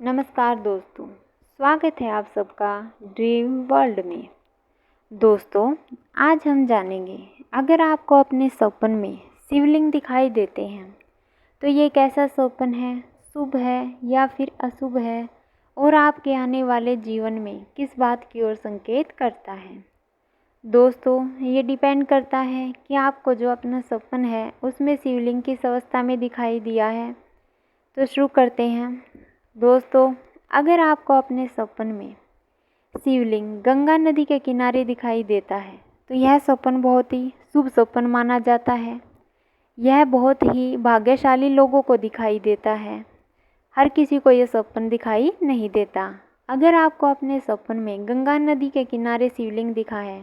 नमस्कार दोस्तों, स्वागत है आप सबका ड्रीम वर्ल्ड में। दोस्तों, आज हम जानेंगे अगर आपको अपने सपन में शिवलिंग दिखाई देते हैं तो ये कैसा सपन है, शुभ है या फिर अशुभ है और आपके आने वाले जीवन में किस बात की ओर संकेत करता है। दोस्तों, ये डिपेंड करता है कि आपको जो अपना सपन है उसमें शिवलिंग किस अवस्था में दिखाई दिया है। तो शुरू करते हैं। दोस्तों, अगर आपको अपने सपन में शिवलिंग गंगा नदी के किनारे दिखाई देता है तो यह सपन बहुत ही शुभ सपन माना जाता है। यह बहुत ही भाग्यशाली लोगों को दिखाई देता है। हर किसी को यह सपन दिखाई नहीं देता। अगर आपको अपने सपन में गंगा नदी के किनारे शिवलिंग दिखा है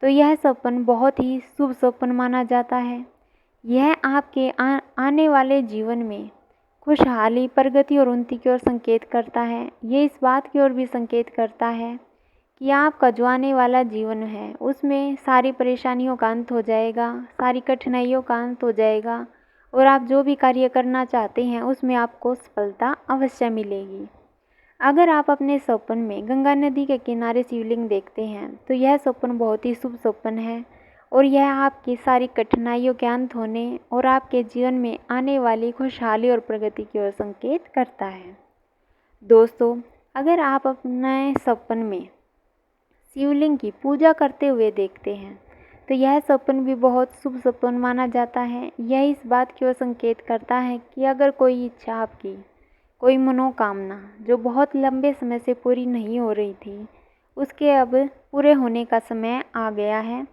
तो यह सपन बहुत ही शुभ सपन माना जाता है। यह आपके आने वाले जीवन में खुशहाली, प्रगति और उन्नति की ओर संकेत करता है। ये इस बात की ओर भी संकेत करता है कि आपका जो आने वाला जीवन है उसमें सारी परेशानियों का अंत हो जाएगा, सारी कठिनाइयों का अंत हो जाएगा और आप जो भी कार्य करना चाहते हैं उसमें आपको सफलता अवश्य मिलेगी। अगर आप अपने सपन में गंगा नदी के किनारे शिवलिंग देखते हैं तो यह सपन बहुत ही शुभ सपन है और यह आपकी सारी कठिनाइयों के अंत होने और आपके जीवन में आने वाली खुशहाली और प्रगति की ओर संकेत करता है। दोस्तों, अगर आप अपने सपन में शिवलिंग की पूजा करते हुए देखते हैं तो यह सपन भी बहुत शुभ सपन माना जाता है। यह इस बात की ओर संकेत करता है कि अगर कोई इच्छा आपकी, कोई मनोकामना जो बहुत लंबे समय से पूरी नहीं हो रही थी, उसके अब पूरे होने का समय आ गया है।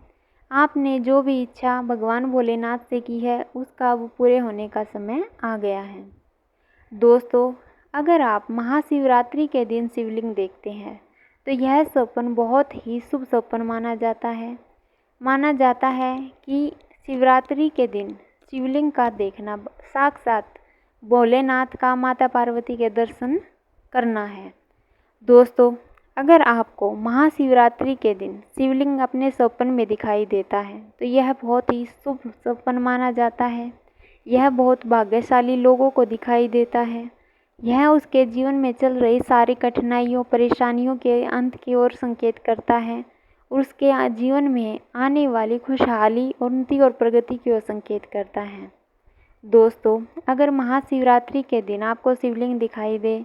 आपने जो भी इच्छा भगवान भोलेनाथ से की है उसका अब पूरे होने का समय आ गया है। दोस्तों, अगर आप महाशिवरात्रि के दिन शिवलिंग देखते हैं तो यह सपन बहुत ही शुभ सपन माना जाता है। माना जाता है कि शिवरात्रि के दिन शिवलिंग का देखना साक्षात भोलेनाथ का माता पार्वती के दर्शन करना है। दोस्तों, अगर आपको महाशिवरात्रि के दिन शिवलिंग अपने सपन में दिखाई देता है तो यह बहुत ही शुभ सपन माना जाता है। यह बहुत भाग्यशाली लोगों को दिखाई देता है। यह उसके जीवन में चल रही सारी कठिनाइयों, परेशानियों के अंत की ओर संकेत करता है और उसके जीवन में आने वाली खुशहाली, उन्नति और प्रगति की ओर संकेत करता है। दोस्तों, अगर महाशिवरात्रि के दिन आपको शिवलिंग दिखाई दे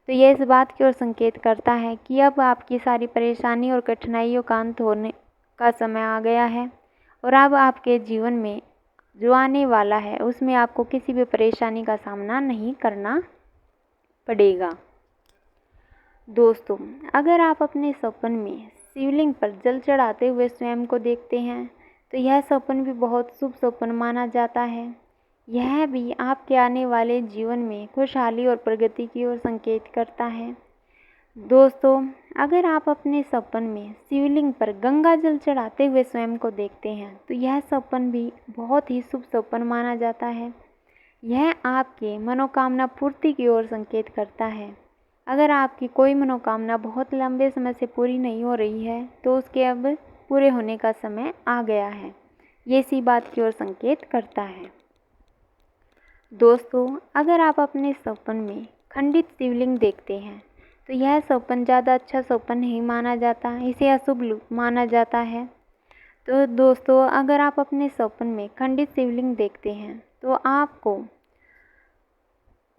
तो यह इस बात की ओर संकेत करता है कि अब आपकी सारी परेशानी और कठिनाइयों का अंत होने का समय आ गया है और अब आपके जीवन में जो आने वाला है उसमें आपको किसी भी परेशानी का सामना नहीं करना पड़ेगा। दोस्तों, अगर आप अपने सपन में शिवलिंग पर जल चढ़ाते हुए स्वयं को देखते हैं तो यह सपन भी बहुत शुभ सपन माना जाता है। यह भी आपके आने वाले जीवन में खुशहाली और प्रगति की ओर संकेत करता है। दोस्तों, अगर आप अपने सपन में शिवलिंग पर गंगा जल चढ़ाते हुए स्वयं को देखते हैं तो यह सपन भी बहुत ही शुभ सपन माना जाता है। यह आपके मनोकामना पूर्ति की ओर संकेत करता है। अगर आपकी कोई मनोकामना बहुत लंबे समय से पूरी नहीं हो रही है तो उसके अब पूरे होने का समय आ गया है। ये इसी बात की ओर संकेत करता है। दोस्तों, अगर आप अपने सपन में खंडित शिवलिंग देखते हैं तो यह सपन ज़्यादा अच्छा सपन नहीं माना जाता, इसे अशुभ माना जाता है। तो दोस्तों, अगर आप अपने सपन में खंडित शिवलिंग देखते हैं तो आपको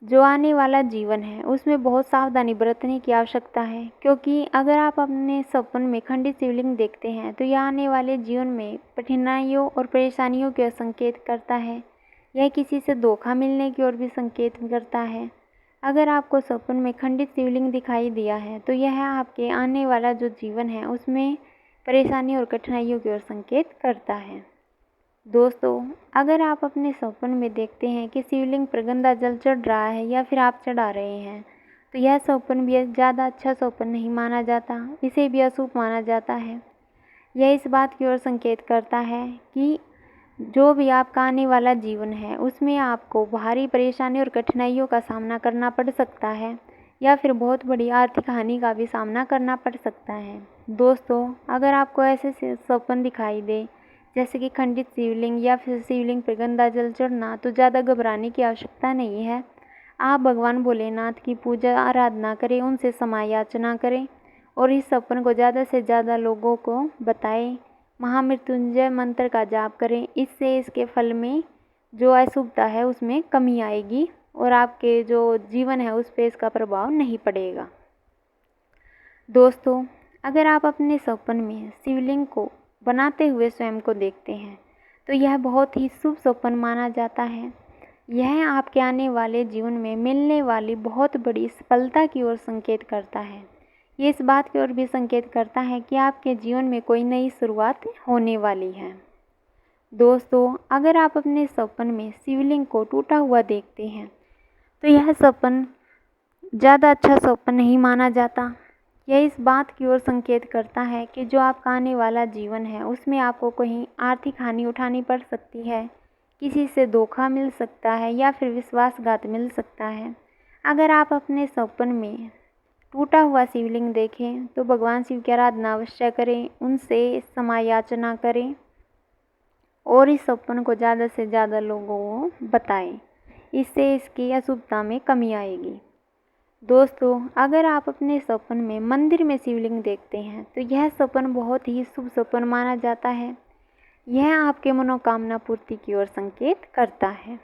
जो आने वाला जीवन है उसमें बहुत सावधानी बरतने की आवश्यकता है, क्योंकि अगर आप अपने सपन में खंडित शिवलिंग देखते हैं तो यह आने वाले जीवन में कठिनाइयों और परेशानियों के संकेत करता है। यह किसी से धोखा मिलने की ओर भी संकेत करता है। अगर आपको सपन में खंडित शिवलिंग दिखाई दिया है तो यह आपके आने वाला जो जीवन है उसमें परेशानी और कठिनाइयों की ओर संकेत करता है। दोस्तों, अगर आप अपने सपन में देखते हैं कि शिवलिंग पर गंगा जल चढ़ रहा है या फिर आप चढ़ा रहे हैं तो यह सपन भी ज़्यादा अच्छा सपन नहीं माना जाता, इसे भी अशुभ माना जाता है। यह इस बात की ओर संकेत करता है कि जो भी आपका आने वाला जीवन है उसमें आपको भारी परेशानी और कठिनाइयों का सामना करना पड़ सकता है या फिर बहुत बड़ी आर्थिक हानि का भी सामना करना पड़ सकता है। दोस्तों, अगर आपको ऐसे सपन दिखाई दे जैसे कि खंडित शिवलिंग या फिर शिवलिंग पर गंगा जल चढ़ना तो ज़्यादा घबराने की आवश्यकता नहीं है। आप भगवान भोलेनाथ की पूजा आराधना करें, उनसे क्षमा याचना करें और इस सपन को ज़्यादा से ज़्यादा लोगों को बताएं। महामृत्युंजय मंत्र का जाप करें, इससे इसके फल में जो अशुभता है उसमें कमी आएगी और आपके जो जीवन है उस पर इसका प्रभाव नहीं पड़ेगा। दोस्तों, अगर आप अपने सपन में शिवलिंग को बनाते हुए स्वयं को देखते हैं तो यह बहुत ही शुभ सपन माना जाता है। यह आपके आने वाले जीवन में मिलने वाली बहुत बड़ी सफलता की ओर संकेत करता है। ये इस बात की ओर भी संकेत करता है कि आपके जीवन में कोई नई शुरुआत होने वाली है। दोस्तों, अगर आप अपने सपन में शिवलिंग को टूटा हुआ देखते हैं तो यह सपन ज़्यादा अच्छा सपन नहीं माना जाता। यह इस बात की ओर संकेत करता है कि जो आपका आने वाला जीवन है उसमें आपको कहीं आर्थिक हानि उठानी पड़ सकती है, किसी से धोखा मिल सकता है या फिर विश्वासघात मिल सकता है। अगर आप अपने सपन में टूटा हुआ शिवलिंग देखें तो भगवान शिव की आराधना अवश्य करें, उनसे क्षमा याचना करें और इस सपन को ज़्यादा से ज़्यादा लोगों को बताएं। इससे इसकी अशुभता में कमी आएगी। दोस्तों, अगर आप अपने सपन में मंदिर में शिवलिंग देखते हैं तो यह सपन बहुत ही शुभ सपन माना जाता है। यह आपके मनोकामना पूर्ति की ओर संकेत करता है।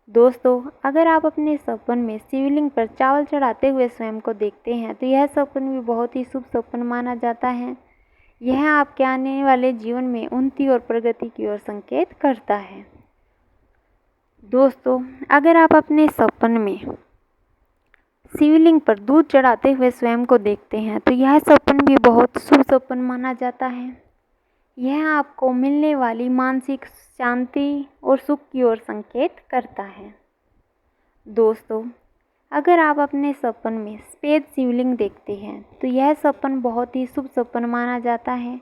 दोस्तों, अगर आप अपने सपन में शिवलिंग पर चावल चढ़ाते हुए स्वयं को देखते हैं तो यह सपन भी बहुत ही शुभ सपन माना जाता है। यह आपके आने वाले जीवन में उन्नति और प्रगति की ओर संकेत करता है। दोस्तों, अगर आप अपने सपन में शिवलिंग पर दूध चढ़ाते हुए स्वयं को देखते हैं तो यह सपन भी बहुत शुभ सपन माना जाता है। यह आपको मिलने वाली मानसिक शांति और सुख की ओर संकेत करता है। दोस्तों, अगर आप अपने सपन में सफ़ेद शिवलिंग देखते हैं तो यह सपन बहुत ही शुभ सपन माना जाता है।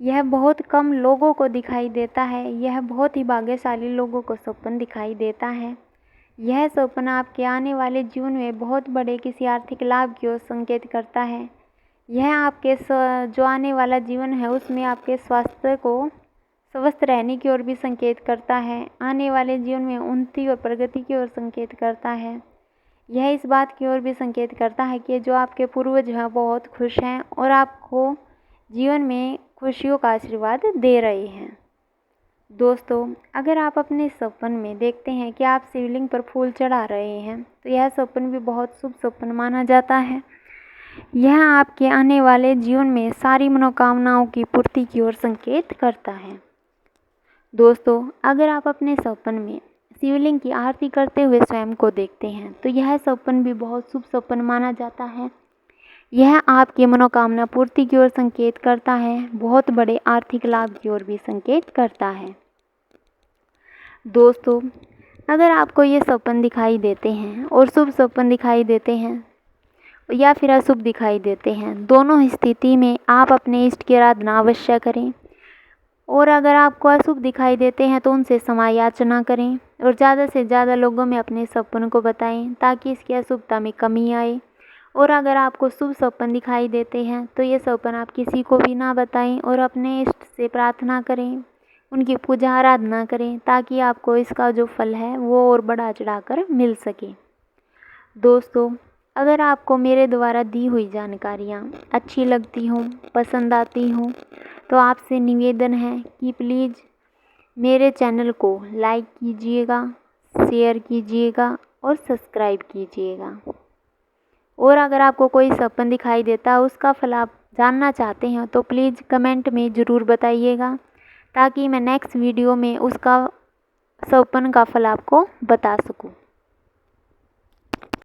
यह बहुत कम लोगों को दिखाई देता है। यह बहुत ही भाग्यशाली लोगों को सपन दिखाई देता है। यह सपना आपके आने वाले जीवन में बहुत बड़े किसी आर्थिक लाभ की ओर संकेत करता है। यह आपके जो आने वाला जीवन है उसमें आपके स्वास्थ्य को स्वस्थ रहने की ओर भी संकेत करता है। आने वाले जीवन में उन्नति और प्रगति की ओर संकेत करता है। यह इस बात की ओर भी संकेत करता है कि जो आपके पूर्वज हैं बहुत खुश हैं और आपको जीवन में खुशियों का आशीर्वाद दे रहे हैं। दोस्तों, अगर आप अपने सपन में देखते हैं कि आप शिवलिंग पर फूल चढ़ा रहे हैं तो यह सपन भी बहुत शुभ सपन माना जाता है। यह आपके आने वाले जीवन में सारी मनोकामनाओं की पूर्ति की ओर संकेत करता है। दोस्तों, अगर आप अपने सपन में शिवलिंग की आरती करते हुए स्वयं को देखते हैं तो यह सपन भी बहुत शुभ सपन माना जाता है। यह आपकी मनोकामना पूर्ति की ओर संकेत करता है, बहुत बड़े आर्थिक लाभ की ओर भी संकेत करता है। दोस्तों, अगर आपको ये सपन दिखाई देते हैं और शुभ सपन दिखाई देते हैं या फिर अशुभ दिखाई देते हैं, दोनों स्थिति में आप अपने इष्ट की आराधना अवश्य करें और अगर आपको अशुभ दिखाई देते हैं तो उनसे क्षमा याचना करें और ज़्यादा से ज़्यादा लोगों में अपने सपन को बताएं ताकि इसकी अशुभता में कमी आए। और अगर आपको शुभ सपन दिखाई देते हैं तो ये सपन आप किसी को भी ना बताएं और अपने इष्ट से प्रार्थना करें, उनकी पूजा आराधना करें ताकि आपको इसका जो फल है वो और बढ़ा चढ़ाकर मिल सके। दोस्तों, अगर आपको मेरे द्वारा दी हुई जानकारियाँ अच्छी लगती हों, पसंद आती हों तो आपसे निवेदन है कि प्लीज़ मेरे चैनल को लाइक कीजिएगा, शेयर कीजिएगा और सब्सक्राइब कीजिएगा। और अगर आपको कोई सपन दिखाई देता है उसका फल आप जानना चाहते हैं तो प्लीज़ कमेंट में ज़रूर बताइएगा ताकि मैं नेक्स्ट वीडियो में उसका सपन का फल आपको बता सकूं।